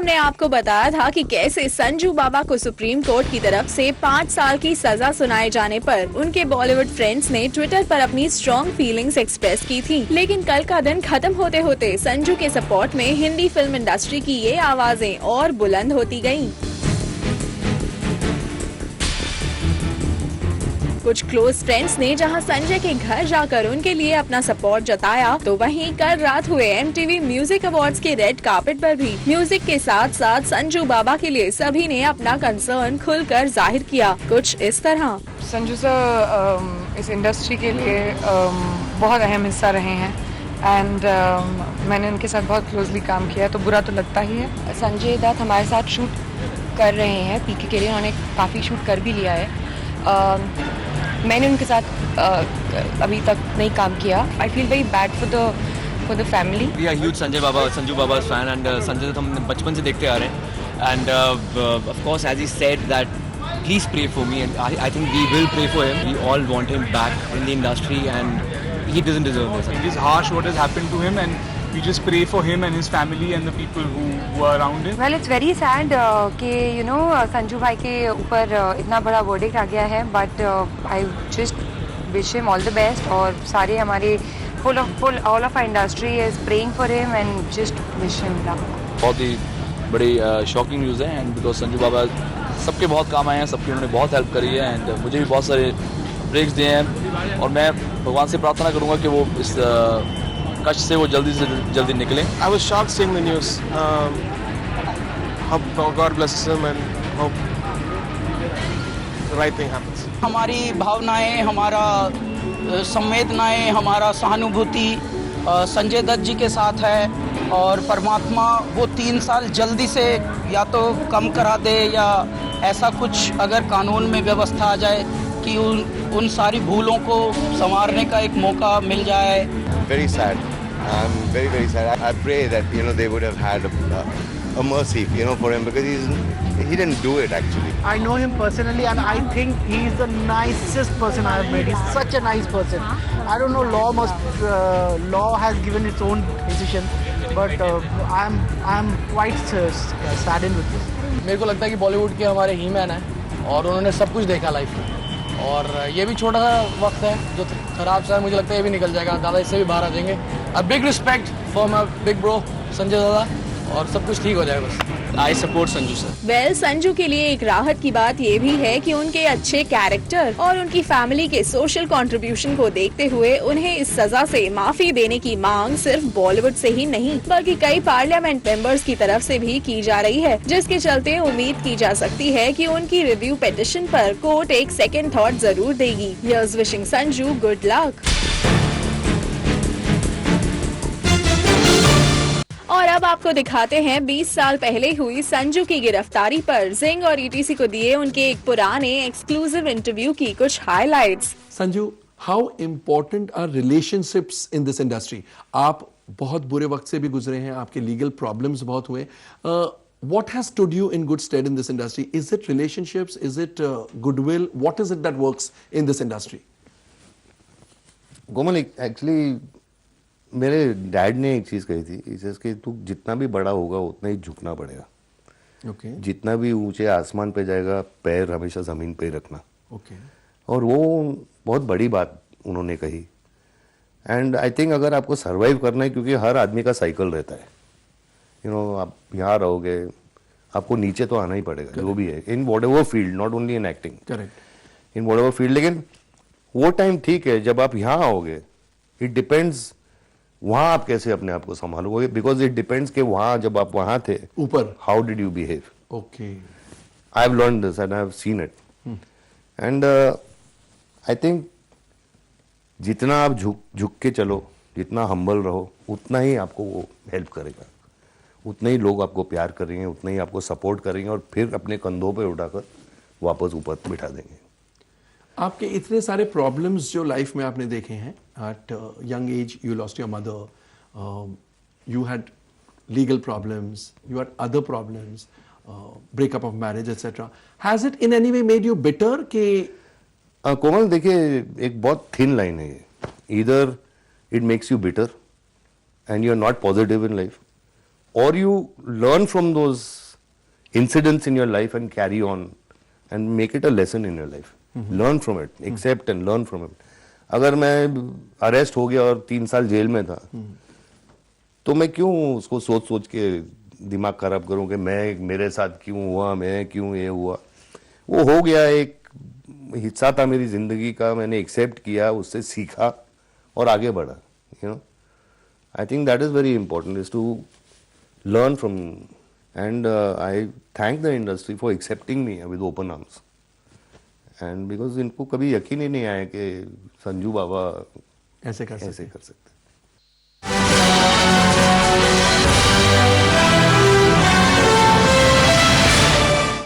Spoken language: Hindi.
अपने आप को बताया था कि कैसे संजू बाबा को सुप्रीम कोर्ट की तरफ से 5 साल की सजा सुनाए जाने पर उनके बॉलीवुड फ्रेंड्स ने ट्विटर पर अपनी स्ट्रॉन्ग फीलिंग्स एक्सप्रेस की थी। लेकिन कल का दिन खत्म होते होते संजू के सपोर्ट में हिंदी फिल्म इंडस्ट्री की ये आवाजें और बुलंद होती गयी। कुछ क्लोज फ्रेंड्स ने जहां संजय के घर जाकर उनके लिए अपना सपोर्ट जताया, तो वहीं कल रात हुए MTV म्यूजिक अवार्ड्स के रेड कार्पेट पर भी म्यूजिक के साथ साथ संजू बाबा के लिए सभी ने अपना कंसर्न खुलकर जाहिर किया। कुछ इस तरह। संजू सर इस इंडस्ट्री के लिए बहुत अहम हिस्सा रहे हैं एंड मैंने उनके साथ बहुत क्लोजली काम किया है, तो बुरा तो लगता ही है। संजय दत्त हमारे साथ शूट कर रहे हैं पीके के लिए, उन्होंने काफ़ी शूट कर भी लिया है। मैंने उनके साथ अभी तक नहीं काम किया। I feel very bad for the family. We are huge Sanju Baba fan and Sanjay Dutt हम बचपन से देखते आ रहे हैं and of course as he said that please pray for me and I think we will pray for him. We all want him back in the industry and he doesn't deserve this. It is harsh what has happened to him and we just pray for him and his family and the people who are around him. Well, it's very sad कि संजू भाई के ऊपर इतना बड़ा वर्डिक्ट आ गया है, but I just wish him all the best और सारे हमारे all of our industry is praying for him and just wish him luck. बहुत ही बड़ी शॉकिंग न्यूज़ है एंड बिकॉज संजू बाबा सबके बहुत काम आए हैं, सबकी उन्होंने बहुत हेल्प करी है एंड मुझे भी बहुत सारे ब्रेक्स दिए हैं और मैं भगवान से प्रार्थना करूंगा कि वो इस कष्ट से वो जल्दी से जल्दी निकलें। I was shocked seeing the news. Hope God blesses him and hope the right thing happens. हमारी भावनाएं, हमारा संवेदनाएं, हमारा सहानुभूति संजय दत्त जी के साथ है और परमात्मा वो 3 साल जल्दी से या तो कम करा दे या ऐसा कुछ अगर कानून में व्यवस्था आ जाए कि उन सारी भूलों को संवारने का एक मौका मिल जाए। Very sad. I'm very very sad. I pray that they would have had a mercy for him because he didn't do it actually. I know him personally and I think he's the nicest person I have met. He's such a nice person. I don't know, law has given its own decision, but I'm quite saddened with this. मेरे को लगता है कि बॉलीवुड के हमारे ही मैन हैं और उन्होंने सब कुछ देखा लाइफ में और ये भी छोटा सा वक्त है जो खराब सा है, मुझे लगता है ये भी निकल जाएगा, दादा इससे भी बाहर आ जाएंगे। A big respect for my big bro Sanjay दादा और सब कुछ ठीक हो जाएगा बस। I support Sanju sir. Well, Sanju के लिए एक राहत की बात ये भी है कि उनके अच्छे कैरेक्टर और उनकी फैमिली के सोशल कंट्रीब्यूशन को देखते हुए उन्हें इस सजा से माफी देने की मांग सिर्फ बॉलीवुड से ही नहीं बल्कि कई पार्लियामेंट मेंबर्स की तरफ से भी की जा रही है, जिसके चलते उम्मीद की जा सकती है कि उनकी रिव्यू पिटीशन पर कोर्ट एक सेकेंड थॉट जरूर देगी। Here's wishing Sanju good luck. और अब आपको दिखाते हैं 20 साल पहले हुई संजू की गिरफ्तारी पर जिंग और ETC को दिए उनके एक पुराने एक्सक्लूसिव इंटरव्यू की कुछ highlights. Sanju, how important are relationships in this industry? आप बहुत बुरे वक्त से भी गुजरे हैं, आपके लीगल प्रॉब्लम्स बहुत हुए। What has stood you in good stead in this industry? Is it relationships? Is it goodwill? What is it that works in this industry? Komal, actually मेरे डैड ने एक चीज़ कही थी, कि तू जितना भी बड़ा होगा उतना ही झुकना पड़ेगा। Okay. जितना भी ऊंचे आसमान पे जाएगा पैर हमेशा ज़मीन पे ही रखना। Okay. और वो बहुत बड़ी बात उन्होंने कही एंड आई थिंक अगर आपको सर्वाइव करना है, क्योंकि हर आदमी का साइकिल रहता है, आप यहाँ रहोगे आपको नीचे तो आना ही पड़ेगा। Correct. जो भी है in what ever field, not only in acting, correct, in what ever field. लेकिन वो टाइम ठीक है जब आप यहाँ आओगे, इट डिपेंड्स वहां आप कैसे अपने आप को संभालोगे, बिकॉज इट डिपेंड्स कि वहां जब आप वहां थे ऊपर how did you behave. Okay, I have learn this and I have seen it and I think जितना आप झुक के चलो, जितना हम्बल रहो, उतना ही आपको वो हेल्प करेगा, उतने ही लोग आपको प्यार करेंगे, उतने ही आपको सपोर्ट करेंगे और फिर अपने कंधों पे उठाकर वापस ऊपर बिठा देंगे। आपके इतने सारे प्रॉब्लम्स जो लाइफ में आपने देखे हैं, at young age you lost your mother, you had legal problems, you had other problems, breakup of marriage etcetera, has it in any way made you bitter? कि कोमल देखिए, एक बहुत थिन लाइन है ये, either it makes you bitter and you are not positive in life, or you learn from those incidents in your life and carry on and make it a lesson in your life. Learn from it, accept and learn from it. अगर मैं अरेस्ट हो गया और 3 साल जेल में था, तो मैं क्यों उसको सोच सोच के दिमाग खराब करूं कि मेरे साथ क्यों हुआ, मैं क्यों ये हुआ. वो हो गया, एक हिस्सा था मेरी जिंदगी का, मैंने एक्सेप्ट किया, उससे सीखा और आगे बढ़ा. You know, I think that is very important, is to learn from. And I thank the industry for accepting me with open arms. And because इनको कभी यकीन ही नहीं आया कि संजू बाबा ऐसे कर ऐसे सकते कर सकते.